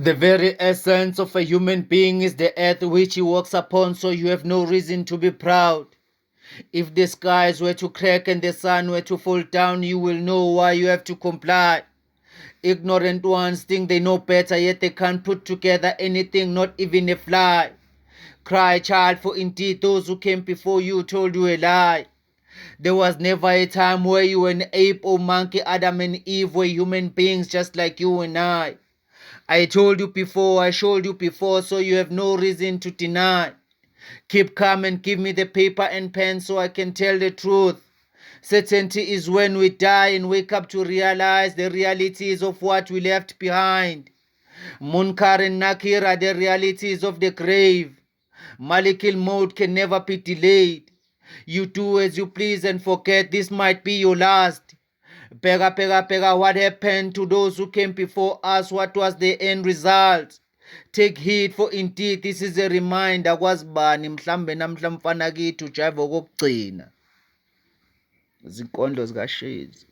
The very essence of a human being is the earth which he walks upon, so you have no reason to be proud. If the skies were to crack and the sun were to fall down, you will know why you have to comply. Ignorant ones think they know better, yet they can't put together anything, not even a fly. Cry, child, for indeed those who came before you told you a lie. There was never a time where you were an ape or monkey. Adam and Eve were human beings just like you and I. I told you before, I showed you before, so you have no reason to deny. Keep calm and give me the paper and pen so I can tell the truth. Certainty is when we die and wake up to realize the realities of what we left behind. Munkar and Nakir are the realities of the grave. Malikil Maut can never be delayed. You do as you please and forget this might be your last. Pega, what happened to those who came before us? What was the end result? Take heed, for indeed this is a reminder. Kwazibani mhlambe namhla mfana kithi ujayiva kokugcina. Zinkondlo zikaShezi.